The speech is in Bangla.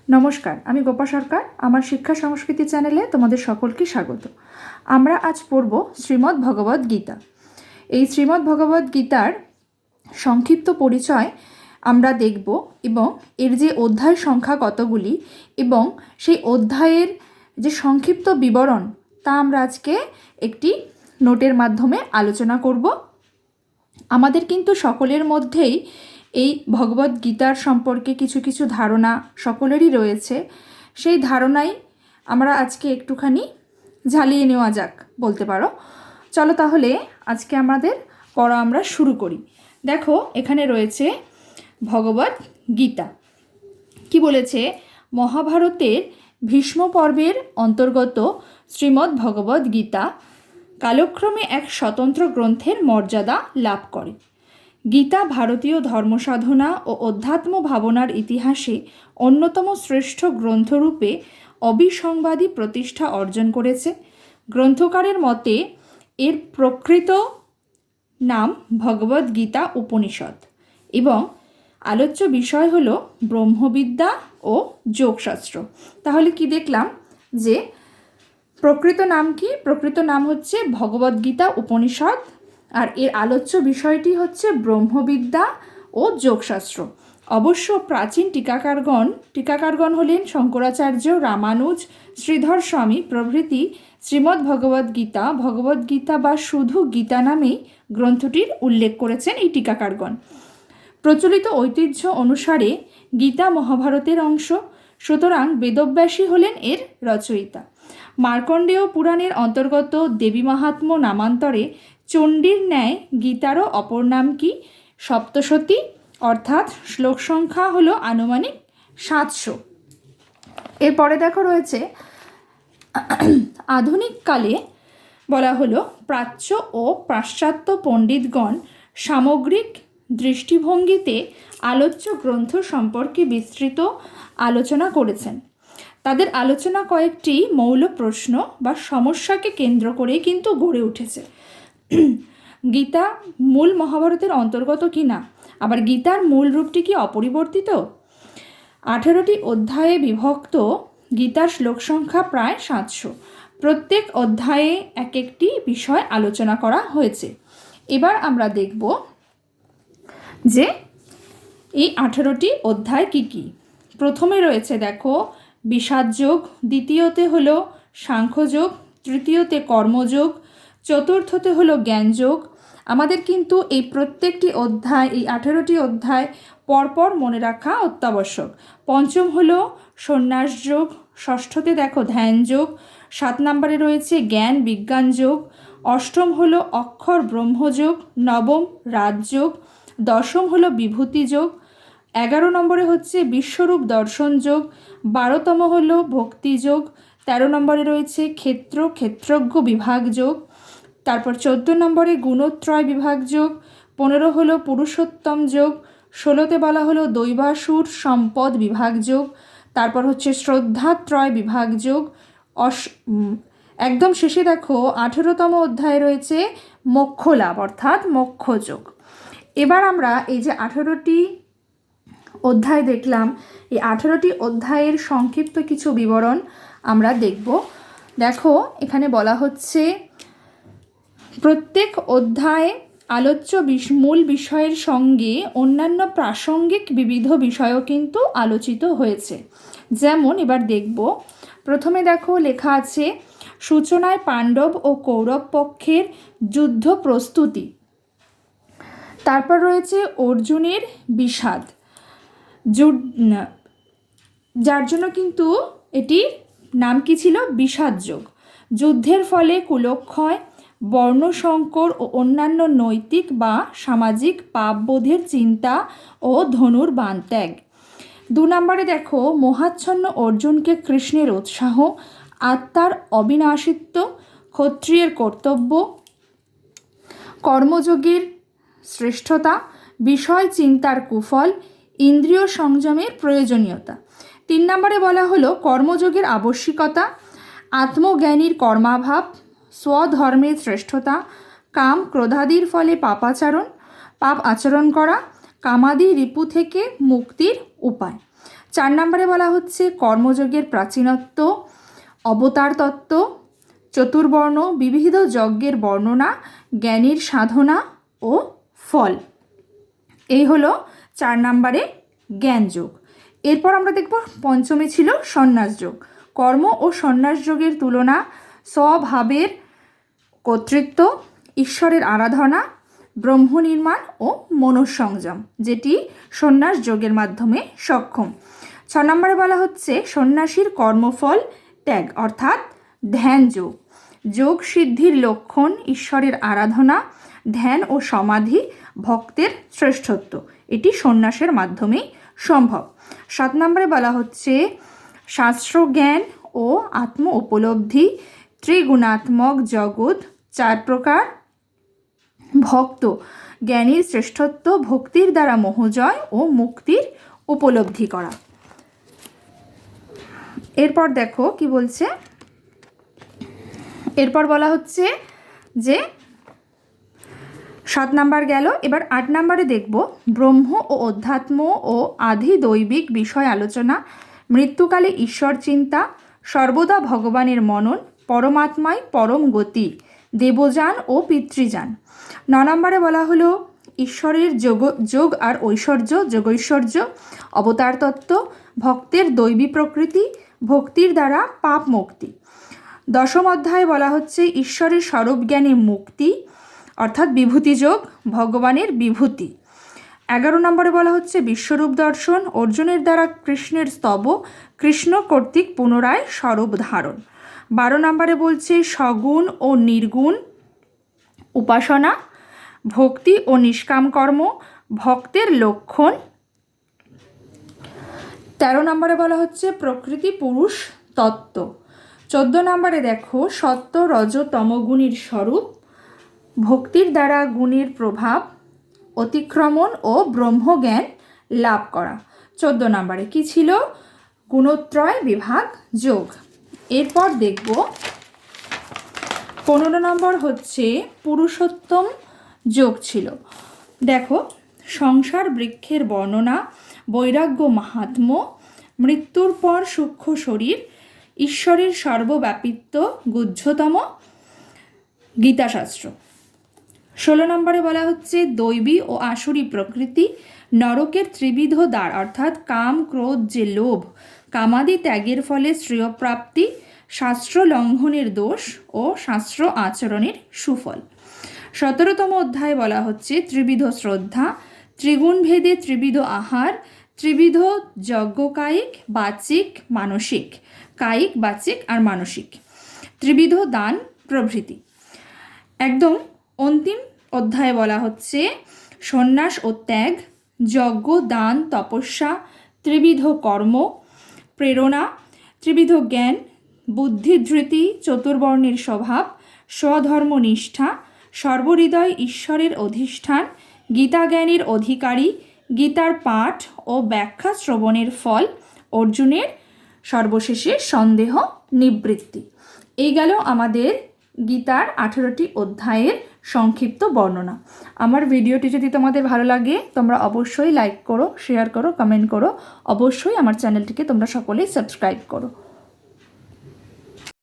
নমস্কার, আমি গোপা সরকার। আমার শিক্ষা সংস্কৃতি চ্যানেলে তোমাদের সকলকে স্বাগত। আমরা আজ পড়ব শ্রীমদ্ ভগবদ্ গীতা। এই শ্রীমদ্ ভগবদ্ গীতার সংক্ষিপ্ত পরিচয় আমরা দেখব এবং এর যে অধ্যায় সংখ্যা কতগুলি এবং সেই অধ্যায়ের যে সংক্ষিপ্ত বিবরণ তা আমরা আজকে একটি নোটের মাধ্যমে আলোচনা করব। আমাদের কিন্তু সকলের মধ্যেই এই ভগবদ্ গীতার সম্পর্কে কিছু কিছু ধারণা সকলেরই রয়েছে। সেই ধারণাই আমরা আজকে একটুখানি ঝালিয়ে নেওয়া যাক বলতে পারো। চলো তাহলে আজকে আমাদের পড়া আমরা শুরু করি। দেখো, এখানে রয়েছে ভগবদ্ গীতা। কি বলেছে? মহাভারতের ভীষ্ম পর্বের অন্তর্গত শ্রীমদ্ ভগবদ্ গীতা কালক্রমে এক স্বতন্ত্র গ্রন্থের মর্যাদা লাভ করে। গীতা ভারতীয় ধর্মসাধনা ও অধ্যাত্ম ভাবনার ইতিহাসে অন্যতম শ্রেষ্ঠ গ্রন্থরূপে অবিসংবাদী প্রতিষ্ঠা অর্জন করেছে। গ্রন্থকারের মতে এর প্রকৃত নাম ভগবদ্ গীতা উপনিষদ এবং আলোচ্য বিষয় হলো ব্রহ্মবিদ্যা ও যোগশাস্ত্র। তাহলে কি দেখলাম যে প্রকৃত নাম কি? প্রকৃত নাম হচ্ছে ভগবদ্ গীতা উপনিষদ, আর এর আলোচ্য বিষয়টি হচ্ছে ব্রহ্মবিদ্যা ও যোগশাস্ত্র। অবশ্য প্রাচীন টিকাকারগণ হলেন শঙ্করাচার্য, রামানুজ, শ্রীধর স্বামী প্রভৃতি শ্রীমদ্ ভগবদ্ গীতা বা শুধু গীতা নামেই গ্রন্থটির উল্লেখ করেছেন এই টিকাকারগণ। প্রচলিত ঐতিহ্য অনুসারে গীতা মহাভারতের অংশ, সুতরাং বেদব্যাসী হলেন এর রচয়িতা। মার্কণ্ডেয় পুরাণের অন্তর্গত দেবী মাহাত্ম্য নামান্তরে চণ্ডীর ন্যায় গীতারও অপর নাম কি? সপ্তশতী, অর্থাৎ শ্লোক সংখ্যা হলো আনুমানিক 700। এরপরে দেখো রয়েছে আধুনিক কালে বলা হলো প্রাচ্য ও পাশ্চাত্য পণ্ডিতগণ সামগ্রিক দৃষ্টিভঙ্গিতে আলোচ্য গ্রন্থ সম্পর্কে বিস্তৃত আলোচনা করেছেন। তাদের আলোচনা কয়েকটি মৌল প্রশ্ন বা সমস্যাকে কেন্দ্র করে কিন্তু গড়ে উঠেছে। গীতা মূল মহাভারতের অন্তর্গত কি না? আবার গীতার মূল রূপটি কি অপরিবর্তিত? 18টি অধ্যায়ে বিভক্ত গীতার শ্লোক সংখ্যা প্রায় 700। প্রত্যেক অধ্যায়ে এক একটি বিষয় আলোচনা করা হয়েছে। এবার আমরা দেখব যে এই 18টি অধ্যায় কি কি। প্রথমে রয়েছে দেখো বিষাদযোগ, দ্বিতীয়তে হলো সাংখ্যযোগ, তৃতীয়তে কর্মযোগ, চতুর্থতে হলো জ্ঞানযোগ। আমাদের কিন্তু এই প্রত্যেকটি অধ্যায়, এই 18টি অধ্যায় পরপর মনে রাখা অত্যাবশ্যক। পঞ্চম হলো সন্ন্যাস যোগ, ষষ্ঠতে দেখো ধ্যান যোগ, 7 নম্বরে রয়েছে জ্ঞান বিজ্ঞান যোগ, অষ্টম হলো অক্ষর ব্রহ্মযোগ, নবম রাজযোগ, দশম হলো বিভূতি যোগ, 11 নম্বরে হচ্ছে বিশ্বরূপ দর্শন যোগ, 12তম হলো ভক্তি যোগ, 13 নম্বরে রয়েছে ক্ষেত্রজ্ঞ বিভাগ যোগ, তারপর 14 নম্বরে গুণত্রয় বিভাগ যোগ, 15 হলো পুরুষোত্তম যোগ, 16তে বলা হলো দৈবাসুর সম্পদ বিভাগ যোগ, তারপর হচ্ছে শ্রদ্ধাত্রয় বিভাগ যোগ, একদম শেষে দেখো 18তম অধ্যায়ে রয়েছে মোক্ষ লাভ অর্থাৎ মোক্ষ যোগ। এবার আমরা এই যে 18টি অধ্যায় দেখলাম, এই 18টি অধ্যায়ের সংক্ষিপ্ত কিছু বিবরণ আমরা দেখব। দেখো, এখানে বলা হচ্ছে প্রত্যেক অধ্যায়ে আলোচ্য মূল বিষয়ের সঙ্গে অন্যান্য প্রাসঙ্গিক বিবিধ বিষয়ও কিন্তু আলোচিত হয়েছে। যেমন এবার দেখব, প্রথমে দেখো লেখা আছে সূচনায় পাণ্ডব ও কৌরব পক্ষের যুদ্ধ প্রস্তুতি। তারপর রয়েছে অর্জুনের বিষাদ, যার জন্য কিন্তু এটির নাম কি ছিল? বিষাদ যোগ। যুদ্ধের ফলে কুলক্ষয়, বর্ণসংকর ও অন্যান্য নৈতিক বা সামাজিক পাপবোধের চিন্তা ও ধনুর বাণ ত্যাগ। 2 নম্বরে দেখো মোহাচ্ছন্ন অর্জুনকে কৃষ্ণের উৎসাহ, আত্মার অবিনাশিত্ব, ক্ষত্রিয়ের কর্তব্য, কর্মযোগের শ্রেষ্ঠতা, বিষয় চিন্তার কুফল, ইন্দ্রিয় সংযমের প্রয়োজনীয়তা। 3 নম্বরে বলা হলো কর্মযোগের আবশ্যিকতা, আত্মজ্ঞানীর কর্মাভাব, স্বধর্মের শ্রেষ্ঠতা, কাম ক্রোধাদির ফলে পাপ আচরণ করা, কামাদি রিপু থেকে মুক্তির উপায়। 4 নম্বরে বলা হচ্ছে কর্মযোগের প্রাচীনত্ব, অবতার তত্ত্ব, চতুর্বর্ণ, বিবিধ যজ্ঞের বর্ণনা, জ্ঞানীর সাধনা ও ফল। এই হলো 4 নম্বরে জ্ঞান যোগ। এরপর আমরা দেখব পঞ্চমে ছিল সন্ন্যাস যোগ। কর্ম ও সন্ন্যাস যোগের তুলনা, স্বভাবের কর্তৃত্ব, ঈশ্বরের আরাধনা, ব্রহ্ম নির্মাণ ও মনঃসংযম, যেটি সন্ন্যাস যোগের মাধ্যমে সক্ষম। 6 নম্বরে বলা হচ্ছে সন্ন্যাসীর কর্মফল ত্যাগ অর্থাৎ ধ্যান যোগ। যোগ সিদ্ধির লক্ষণ ঈশ্বরের আরাধনা, ধ্যান ও সমাধি, ভক্তের শ্রেষ্ঠত্ব, এটি সন্ন্যাসের মাধ্যমেই সম্ভব। 7 নম্বরে বলা হচ্ছে শাস্ত্র জ্ঞান ও আত্ম উপলব্ধি, ত্রিগুণাত্মক জগৎ 4 প্রকার, ভক্ত জ্ঞানীর শ্রেষ্ঠত্ব, ভক্তির দ্বারা মোহজয় ও মুক্তির উপলব্ধি করা। এরপর দেখো কি বলছে, এরপর বলা হচ্ছে যে 7 নাম্বার গেল। এবার 8 নাম্বারে দেখব ব্রহ্ম ও অধ্যাত্ম ও আধি দৈবিক বিষয় আলোচনা, মৃত্যুকালে ঈশ্বর চিন্তা, সর্বদা ভগবানের মনন, পরমাত্মায় পরম গতি, দেবযান ও পিতৃযান। 9 নম্বরে বলা হলো ঈশ্বরের যোগ আর ঐশ্বর্য, যোগৈশ্বর্য, অবতার তত্ত্ব, ভক্তের দৈবী প্রকৃতি, ভক্তির দ্বারা পাপ মুক্তি। 10ম অধ্যায়ে বলা হচ্ছে ঈশ্বরের স্বরূপ জ্ঞানে মুক্তি অর্থাৎ বিভূতি যোগ, ভগবানের বিভূতি। 11 নম্বরে বলা হচ্ছে বিশ্বরূপ দর্শন, অর্জুনের দ্বারা কৃষ্ণের স্তব, কৃষ্ণ কর্তৃক পুনরায় স্বরূপ ধারণ। 12 নম্বরে বলছে সগুণ ও নির্গুণ উপাসনা, ভক্তি ও নিষ্কাম কর্ম, ভক্তের লক্ষণ। 13 নম্বরে বলা হচ্ছে প্রকৃতি পুরুষ তত্ত্ব। 14 নম্বরে দেখো সত্য রজ তমগুণের স্বরূপ, ভক্তির দ্বারা গুণের প্রভাব অতিক্রমণ ও ব্রহ্মজ্ঞান লাভ করা। 14 নম্বরে কি ছিল? গুণত্রয় বিভাগ যোগ। এরপর দেখব 15 নম্বর হচ্ছে পুরুষোত্তম যোগ ছিল। দেখো সংসার বৃক্ষের বর্ণনা, বৈরাগ্য মাহাত্ম্য, মৃত্যুর পর সূক্ষ্ম শরীর, ঈশ্বরের সর্বব্যাপিত্ব, গুহ্যতম গীতাশাস্ত্র। 16 নম্বরে বলা হচ্ছে দৈবী ও আসুরি প্রকৃতি, নরকের ত্রিবিধ দ্বার অর্থাৎ কাম ক্রোধ যে লোভ, কামাদি ত্যাগের ফলে শ্রেয়প্রাপ্তি, শাস্ত্র লঙ্ঘনের দোষ ও শাস্ত্র আচরণের সুফল। 17তম অধ্যায়ে বলা হচ্ছে ত্রিবিধ শ্রদ্ধা, ত্রিগুণ ভেদে ত্রিবিধ আহার, ত্রিবিধ যজ্ঞ কায়িক বাচিক মানসিক, কায়িক বাচিক আর মানসিক, ত্রিবিধ দান প্রভৃতি। একদম অন্তিম অধ্যায়ে বলা হচ্ছে সন্ন্যাস ও ত্যাগ, যজ্ঞ দান তপস্যা, ত্রিবিধ কর্ম, প্রেরণা, ত্রিবিধ জ্ঞান, বুদ্ধিধৃতি, চতুর্বর্ণের স্বভাব, স্বধর্ম নিষ্ঠা, সর্বহৃদয় ঈশ্বরের অধিষ্ঠান, গীতা জ্ঞানের অধিকারী, গীতার পাঠ ও ব্যাখ্যা শ্রবণের ফল, অর্জুনের সর্বশেষে সন্দেহ নিবৃত্তি। এই গেল আমাদের গীতার 18টি অধ্যায়ের সংক্ষিপ্ত বর্ণনা। আমার ভিডিওটি যদি তোমাদের ভালো লাগে তোমরা অবশ্যই লাইক করো, শেয়ার করো, কমেন্ট করো, অবশ্যই আমার চ্যানেলটিকে তোমরা সকলেই সাবস্ক্রাইব করো।